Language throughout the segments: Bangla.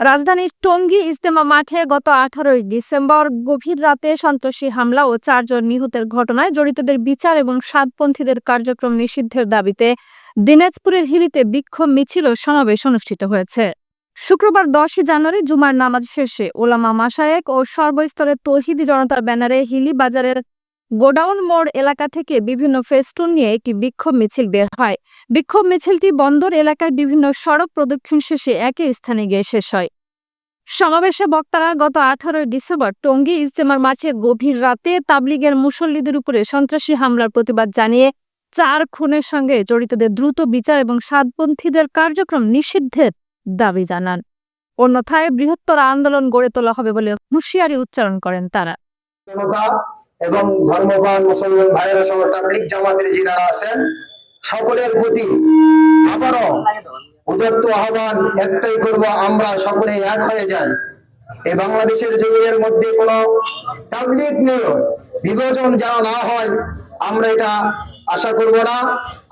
রাজধানীর টঙ্গী ইজতেমা মাঠে গত 18 ডিসেম্বর গভীর রাতে সন্ত্রাসী হামলা ও 4 জন নিহতের ঘটনায় জড়িতদের বিচার এবং সাতপন্থীদের কার্যক্রম নিষিদ্ধের দাবিতে দিনাজপুরের হিলিতে বিক্ষোভ মিছিল ও সমাবেশ অনুষ্ঠিত হয়েছে। শুক্রবার 10 জানুয়ারি জুমার নামাজ শেষে ওলামা মাশায়েখ ও সর্বস্তরের তৌহিদি জনতার ব্যানারে হিলি বাজারের গোডাউন মোড় এলাকা থেকে বিভিন্ন ফেস্টুন নিয়ে একটি বিক্ষোভ মিছিল বের হয়। বিক্ষোভ মিছিলটি বন্দর এলাকায় বিভিন্ন সড়ক প্রদক্ষিণ শেষে একই স্থানে গিয়ে শেষ হয়। সমাবেশে বক্তারা গত 18 ডিসেম্বর টঙ্গী ইজতেমার মাঠে গভীর রাতে তাবলিগের মুসল্লিদের উপরে সন্ত্রাসী হামলার প্রতিবাদ জানিয়ে 4 খুনের সঙ্গে জড়িতদের দ্রুত বিচার এবং সাতপন্থীদের কার্যক্রম নিষিদ্ধের দাবি জানান। অন্যথায় বৃহত্তর আন্দোলন গড়ে তোলা হবে বলে হুঁশিয়ারি উচ্চারণ করেন তারা। এবং ধর্মপ্রাণ মুসলমান ভাইয়েরা সহ তাবলীগ জামাতের যারা আছেন সকলের প্রতি আবারও উদাত্ত আহ্বান একটাই করব, আমরা সকলে এক হয়ে যাই। এই বাংলাদেশের জমিনের মধ্যে কোনো তাবলীগ নিয়ে বিভাজন যেন না হয়, আমরা এটা আশা করব না।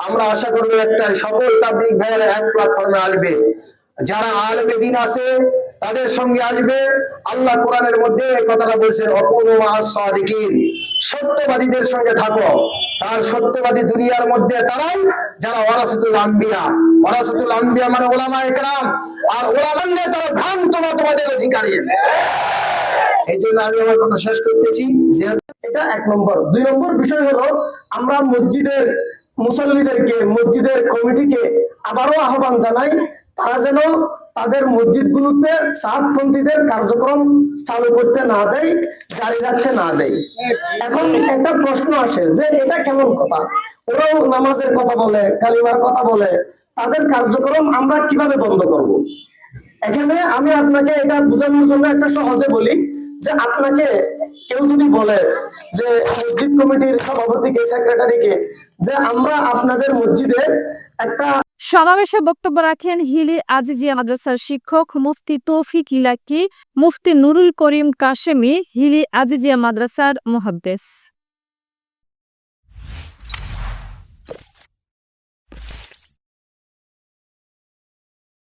আমরা আশা করব একটা সকল তাবলীগ ভাইয়েরা এক প্ল্যাটফর্মে আসবে। যারা আলেমে দ্বীন আছে তাদের সঙ্গে আসবে। আল্লাহ কোরআনের মধ্যে এই কথাটা বলেছেন, অকুনু মা'আস সাদিকিন, সত্যবাদীদের সঙ্গে থাকো। আর সত্যবাদী দুনিয়ার মধ্যে তারাই যারা ওয়ারাসাতুল আম্বিয়া। ওয়ারাসাতুল আম্বিয়া মানে উলামায়ে কেরাম, আর উলামা নিয়ে তারা ভ্রান্ত মতবাদের অধিকারী। এই জন্য আমি আমার কথা শেষ করতেছি যে এটা 1 নম্বর। 2 নম্বর বিষয় হলো, আমরা মসজিদের মুসল্লিদেরকে, মসজিদের কমিটিকে আবারও আহ্বান জানাই, তারা যেন তাদের মসজিদগুলোতে সাতপন্থীদের কার্যক্রম চালু করতে না দেয়, জারি রাখতে না দেয়। এখন একটা প্রশ্ন আসে যে এটা কেমন কথা? ওরাও নামাজের কথা বলে, কালিমার কথা বলে, তাদের কার্যক্রম আমরা কিভাবে বন্ধ করব? এখানে আমি আপনাকে এটা বোঝানোর জন্য একটা সহজে বলি যে আপনাকে কেউ যদি বলে যে মসজিদ কমিটির সভাপতিকে, সেক্রেটারিকে, যে আমরা আপনাদের মসজিদে একটা। সমাবেশে বক্তব্য রাখেন হিলি আজিজিয়া মাদ্রাসার শিক্ষক মুফতি তৌফিক ইলাকি, মুফতি নুরুল করিম কাশেমি, হিলি আজিজিয়া মাদ্রাসার মুহাদ্দিস।